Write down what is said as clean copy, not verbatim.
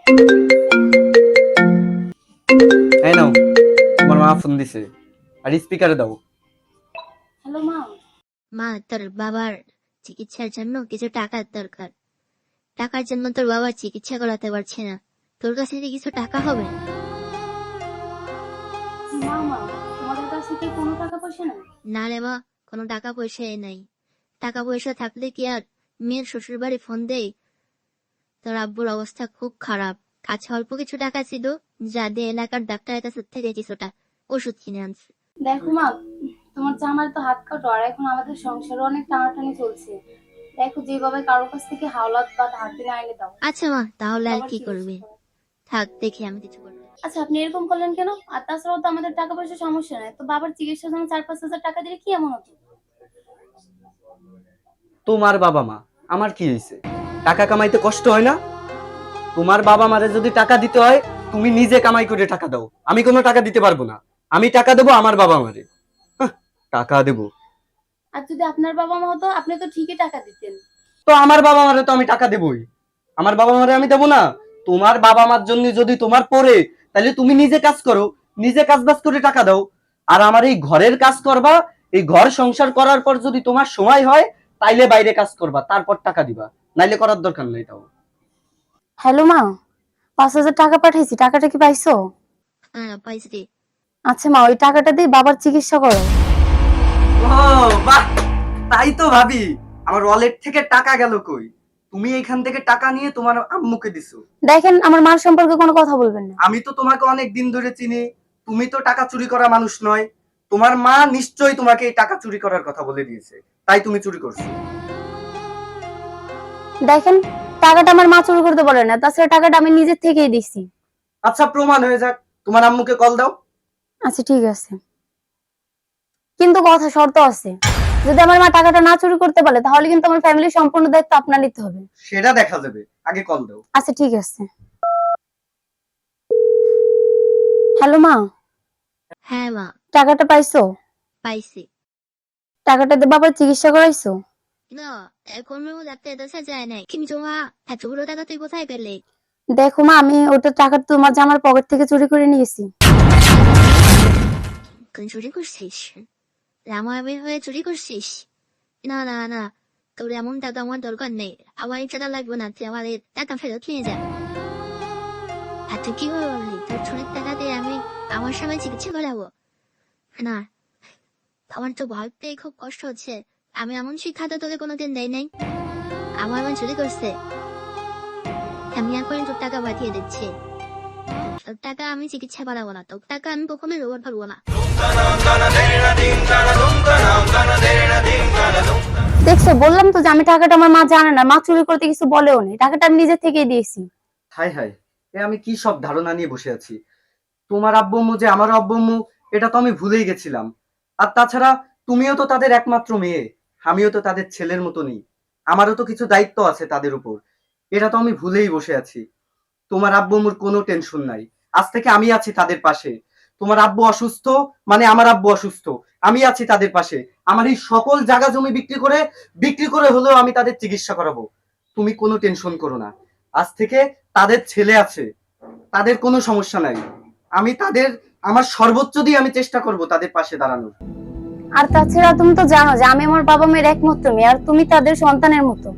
এই নাও, তোমার মা ফোন দিছে, আর স্পিকারে দাও। হ্যালো মা। মা, তোর বাবার চিকিৎসার জন্য কিছু টাকার দরকার। টাকার জন্য তোর বাবা চিকিৎসা করাতে পারছে না। তোর কাছে কি কিছু টাকা হবে? মা মা, তোমাদের কাছে কি কোনো টাকা পয়সা নাই? না রে মা, কোনো টাকা পয়সাই নাই। টাকা পয়সা থাকলে কি আর মেয়ের শ্বশুর বাড়ি ফোন দেই? তোর আব্বুর অবস্থা খুব খারাপ। কাছে অল্প কিছু টাকা ছিল, যা দিয়ে এলাকার ডাক্তারের কাছে থেকে কিছুটা ওষুধ কিনে আনছে। দেখো মা, তোমার জামাই তো হাত কাটো, আর এখন আমাদের সংসারে অনেক টানাটানি চলছে। দেখো যেভাবে কারোর কাছ থেকে হাওলাত বা ধার দিনে আইলে দাও। আচ্ছা মা, তাহলে আর বাবার কি চিকিৎসা করবি? করো। থাক, দেখি আমি কিছু করবো। আচ্ছা, আপনি এরকম করলেন কেন? আর তাছাড়াও তো আমাদের টাকা পয়সা সমস্যা নাই, তো বাবার চিকিৎসার জন্য 4-5 হাজার টাকা দিলে কি এমন হতো? তোমার বাবা মা, আমার কি হয়েছে? টাকা কামাইতে কষ্ট হয় না? তোমার বাবা মারে যদি টাকা দিতে হয়, তুমি নিজে কামাই করে টাকা দাও। আমি কোনো টাকা দিতে পারবো না। আমি টাকা দেবো আমার বাবা মারে। হাহ, টাকা দেবো? আর যদি আপনার বাবা মা হতো, আপনি তো ঠিকই টাকা দিতেন। তো আমার বাবা মারে তো আমি টাকা দেবই। আমার বাবা মারে আমি দেবো না? তোমার বাবা মার জন্য যদি তোমার পড়ে, তাহলে তুমি নিজে কাজ করো, নিজে কাজ বাজ করে টাকা দাও। আর আমার এই ঘরের কাজ করবা, এই ঘর সংসার করার পর যদি তোমার সময় হয়, তাইলে বাইরে কাজ করবা, তারপর টাকা দিবা। নাইলে করার দরকার নেই। তাও হ্যালো মা, 5,000 টাকা পাঠাইছি, টাকাটা কি পাইছো? হ্যাঁ, পাইছি। আচ্ছা মা, ওই টাকাটা দিয়ে বাবার চিকিৎসা করো। ও বাহ, তাই তো ভাবি, আমার ওয়ালেট থেকে টাকা গেল কই? তুমি এইখান থেকে টাকা নিয়ে তোমার আম্মুকে দিছো। দেখেন, আমার মার সম্পর্কে কোনো কথা বলবেন না। আমি তো তোমাকে অনেক দিন ধরে চিনি, তুমি তো টাকা চুরি করা মানুষ নয়। তোমার মা নিশ্চয়ই তোমাকে এই টাকা চুরি করার কথা বলে দিয়েছে, তাই তুমি চুরি করছো। দেখেন, টাকাটা আমার মা চুরি করতে পারে না, তাছাড়া টাকাটা আমি নিজের থেকেই দিছি। আচ্ছা, প্রমাণ হয়ে যাক, তোমার আম্মুকে কল দাও। আচ্ছা ঠিক আছে, কিন্তু কথা শর্ত আছে। যদি আমার মা টাকাটা না চুরি করতে পারে, তাহলে কিন্তু আমার ফ্যামিলির সম্পূর্ণ দায়িত্ব আপনার নিতে হবে। সেটা দেখা যাবে, আগে কল দাও। আচ্ছা ঠিক আছে। হ্যালো মা, হ্যাঁ মা, টাকাটা পাইছো? পাইছি। টাকাটা দিয়ে বাবার চিকিৎসা করাইছো? না, এখনো ডাক্তার দেখা যায় নাই। কিন্তু মা, এতগুলো টাকা তুই কোথায় পেলে? দেখো মা, আমি ওটা টাকা তোমার জামার পকেট থেকে চুরি করে নিয়েছি। তুই চুরি করছিস? রামায়ণ হয়ে চুরি করছিস? না না না, তোর এমন টাকা আমার দরকার নেই। আমার এই টাকা লাগবে না, তুই আমার এই টাকা ফেরত নিয়ে যা। আর তুই কি করে বললি তোর চুরির টাকা দিয়ে আমি আমার সময় চিকিৎসা করাবো? না, আমার তো ভয় পেয়ে খুব কষ্ট হচ্ছে। আমি এমন শিক্ষা তো তোকে কোনোদিন দেয় নাই। আমার এমন চুরি করছে, আমি এখন তোর টাকা পাঠিয়ে দিচ্ছি। তোর টাকা আমি চিকিৎসা করাবো না, তোর টাকা আমি কখনোই রোবট পারবো না। দেখছো, বললাম তো যে আমি টাকাটা, আমার মা জানে না, মা চুরি করতে কিছু বলেও নি, টাকাটা আমি নিজে থেকেই দিয়েছি। হাই হাই, এ আমি কি সব ধারণা নিয়ে বসে আছি। তোমার আব্বু আম্মু যে আমার আব্বু আম্মু, এটা তো আমি ভুলেই গেছিলাম। আর তাছাড়া তুমিও তো তাদের একমাত্র মেয়ে, আমিও তো তাদের ছেলের মতনই। আমারও তো কিছু দায়িত্ব আছে তাদের উপর, এটা তো আমি ভুলেই বসে আছি। তোমার আব্বু আম্মুর কোনো টেনশন নাই, আজ থেকে আমি আছি তাদের পাশে। তোমার আব্বু অসুস্থ মানে আমার আব্বু অসুস্থ, আমি আছি তাদের পাশে। আমার এই সকল জায়গা জমি বিক্রি করে হলেও আমি তাদের চিকিৎসা করাবো। তুমি কোনো টেনশন করো না, আজ থেকে তাদের ছেলে আছে, তাদের কোনো সমস্যা নাই। আমি তাদের আমার সর্বোচ্চ দিয়ে আমি চেষ্টা করব তাদের পাশে দাঁড়ানোর। আর তাছাড়া তুমি তো জানো যে আমি আমার বাবা মায়ের একমাত্র মেয়ে, আর তুমি তাদের সন্তানের মতো।